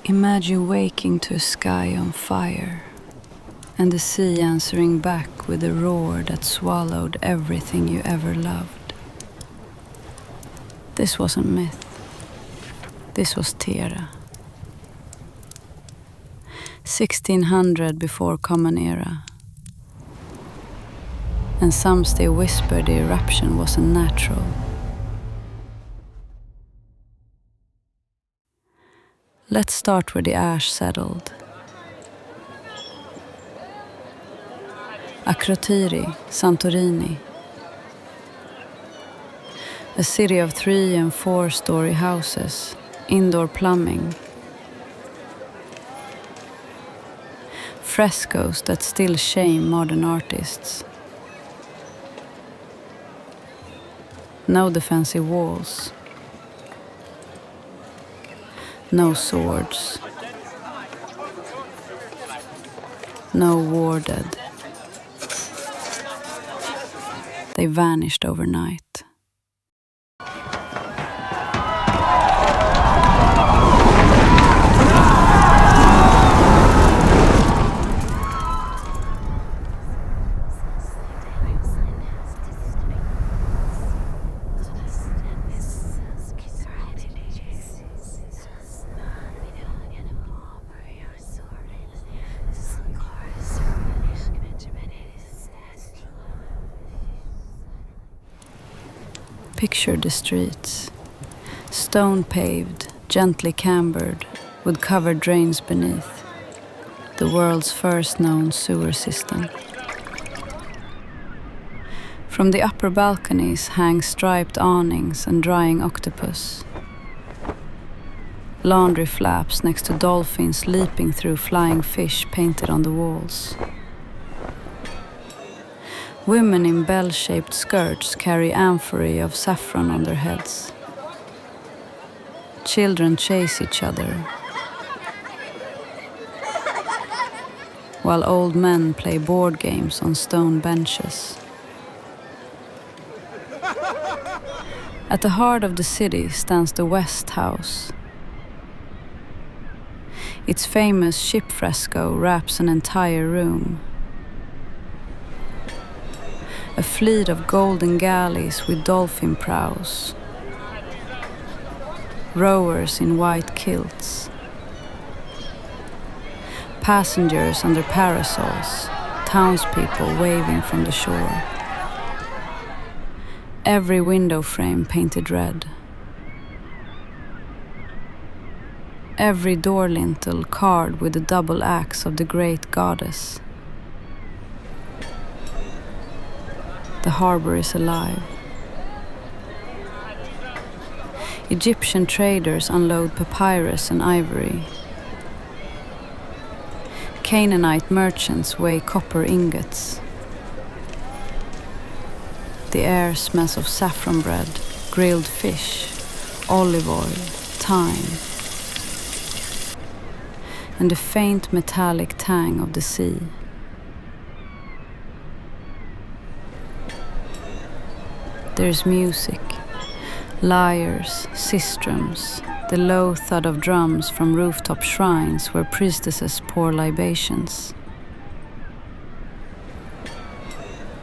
Imagine waking to a sky on fire, and the sea answering back with a roar that swallowed everything you ever loved. This wasn't myth. This was Thera. 1600 before Common Era. And some still whisper the eruption wasn't natural. Let's start where the ash settled. Akrotiri, Santorini. A city of 3- and 4-story houses, indoor plumbing. Frescoes that still shame modern artists. No defensive walls. No swords. No war dead. They vanished overnight. Picture the streets, stone-paved, gently cambered, with covered drains beneath, the world's first known sewer system. From the upper balconies hang striped awnings and drying octopus. Laundry flaps next to dolphins leaping through flying fish painted on the walls. Women in bell-shaped skirts carry amphorae of saffron on their heads. Children chase each other, while old men play board games on stone benches. At the heart of the city stands the West House. Its famous ship fresco wraps an entire room. A fleet of golden galleys with dolphin prows. Rowers in white kilts. Passengers under parasols, townspeople waving from the shore. Every window frame painted red. Every door lintel carved with the double axe of the great goddess. The harbor is alive. Egyptian traders unload papyrus and ivory. Canaanite merchants weigh copper ingots. The air smells of saffron bread, grilled fish, olive oil, thyme, and the faint metallic tang of the sea. There's music, lyres, sistrums, the low thud of drums from rooftop shrines where priestesses pour libations.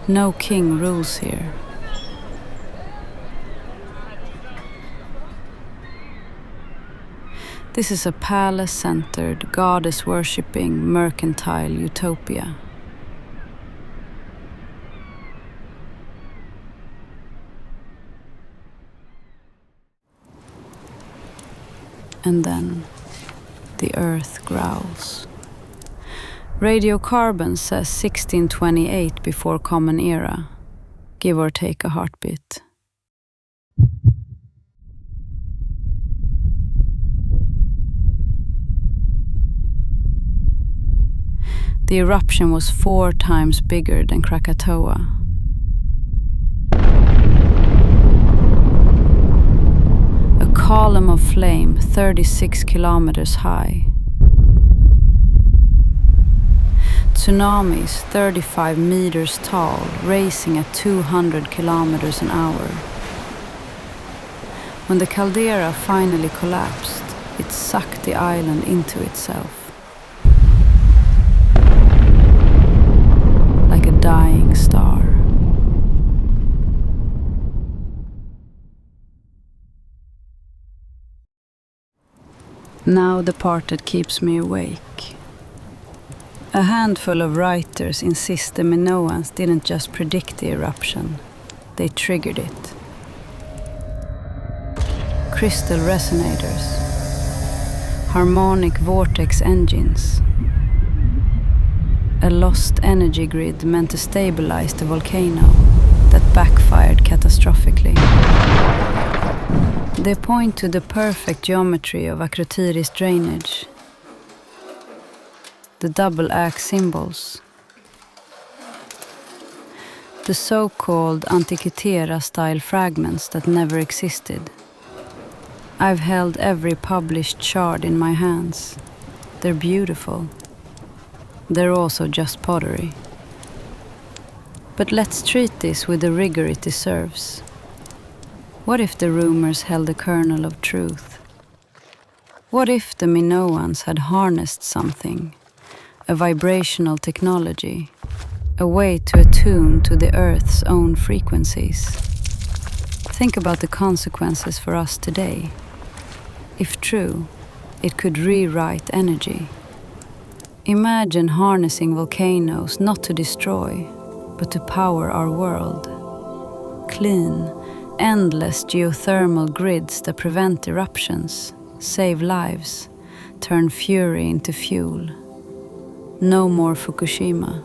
No king rules here. This is a palace-centered, goddess-worshipping, mercantile utopia. And then the earth growls. Radiocarbon says 1628 before Common Era, give or take a heartbeat. The eruption was 4 times bigger than Krakatoa. A column of flame 36 kilometers high. Tsunamis 35 meters tall, racing at 200 kilometers an hour. When the caldera finally collapsed, it sucked the island into itself. Like a dying star. Now the part that keeps me awake. A handful of writers insist the Minoans didn't just predict the eruption, they triggered it. Crystal resonators, harmonic vortex engines, a lost energy grid meant to stabilize the volcano that backfired catastrophically. They point to the perfect geometry of Akrotiri's drainage, the double axe symbols, the so-called Atlantis Thera style fragments that never existed. I've held every published shard in my hands. They're beautiful. They're also just pottery. But let's treat this with the rigor it deserves. What if the rumors held a kernel of truth? What if the Minoans had harnessed something, a vibrational technology, a way to attune to the Earth's own frequencies? Think about the consequences for us today. If true, it could rewrite energy. Imagine harnessing volcanoes not to destroy, but to power our world. Clean, endless geothermal grids that prevent eruptions, save lives, turn fury into fuel. No more Fukushima.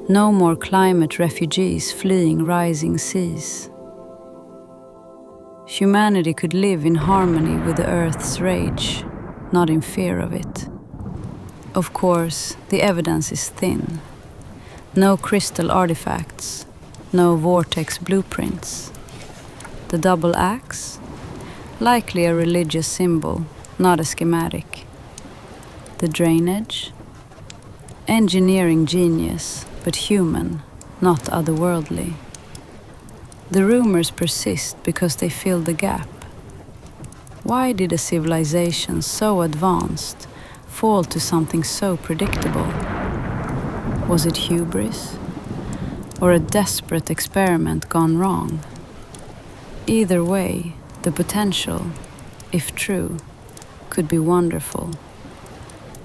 No more climate refugees fleeing rising seas. Humanity could live in harmony with the Earth's rage, not in fear of it. Of course, the evidence is thin. No crystal artifacts, no vortex blueprints. The double axe? Likely a religious symbol, not a schematic. The drainage? Engineering genius, but human, not otherworldly. The rumors persist because they fill the gap. Why did a civilization so advanced fall to something so predictable? Was it hubris? Or a desperate experiment gone wrong? Either way, the potential, if true, could be wonderful.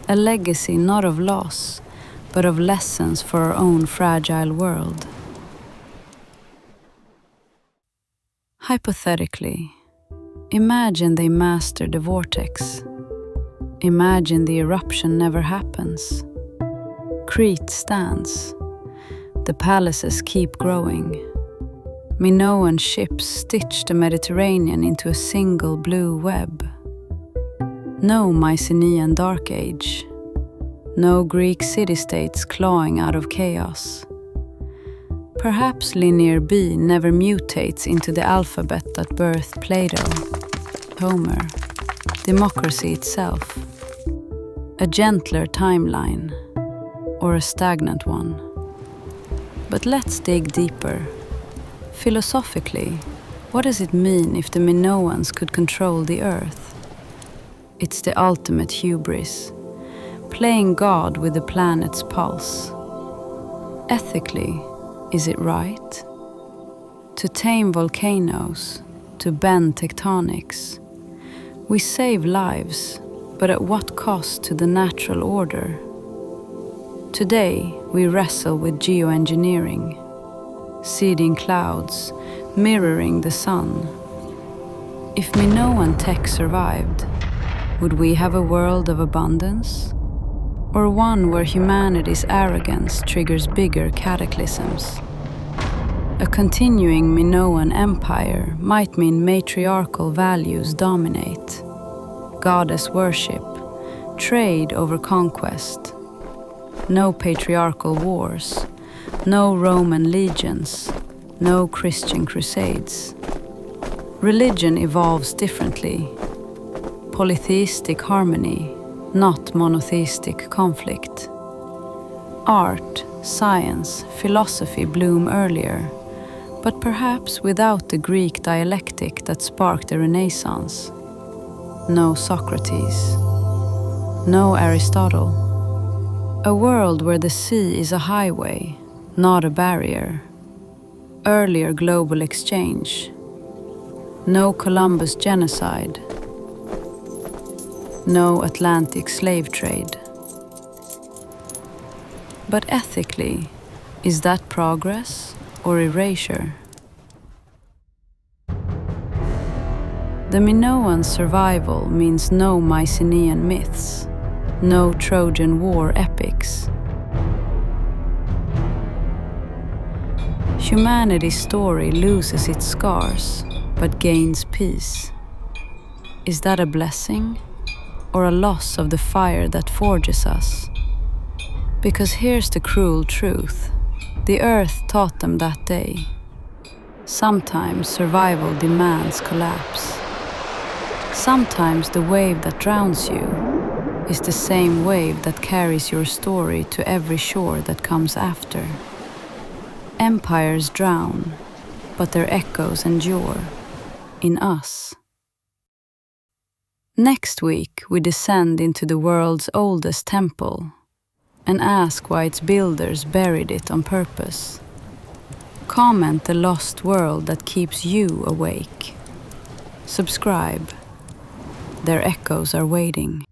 A legacy not of loss, but of lessons for our own fragile world. Hypothetically, imagine they master the vortex. Imagine the eruption never happens. Crete stands. The palaces keep growing. Minoan ships stitch the Mediterranean into a single blue web. No Mycenaean Dark Age. No Greek city-states clawing out of chaos. Perhaps Linear B never mutates into the alphabet that birthed Plato, Homer, democracy itself. A gentler timeline, or a stagnant one. But let's dig deeper. Philosophically, what does it mean if the Minoans could control the Earth? It's the ultimate hubris, playing God with the planet's pulse. Ethically, is it right? To tame volcanoes, to bend tectonics. We save lives, but at what cost to the natural order? Today, we wrestle with geoengineering, seeding clouds, mirroring the sun. If Minoan tech survived, would we have a world of abundance? Or one where humanity's arrogance triggers bigger cataclysms? A continuing Minoan empire might mean matriarchal values dominate. Goddess worship, trade over conquest. No patriarchal wars, no Roman legions, no Christian crusades. Religion evolves differently. Polytheistic harmony, not monotheistic conflict. Art, science, philosophy bloom earlier, but perhaps without the Greek dialectic that sparked the Renaissance. no Socrates, no Aristotle. A world where the sea is a highway, not a barrier. Earlier global exchange. No Columbus genocide. No Atlantic slave trade. But ethically, is that progress or erasure? The Minoan survival means no Mycenaean myths, no Trojan War epics. Humanity's story loses its scars, but gains peace. Is that a blessing, or a loss of the fire that forges us? Because here's the cruel truth. The earth taught them that day. Sometimes survival demands collapse. Sometimes the wave that drowns you is the same wave that carries your story to every shore that comes after. Empires drown, but their echoes endure in us. Next week, we descend into the world's oldest temple and ask why its builders buried it on purpose. Comment the lost world that keeps you awake. Subscribe. Their echoes are waiting.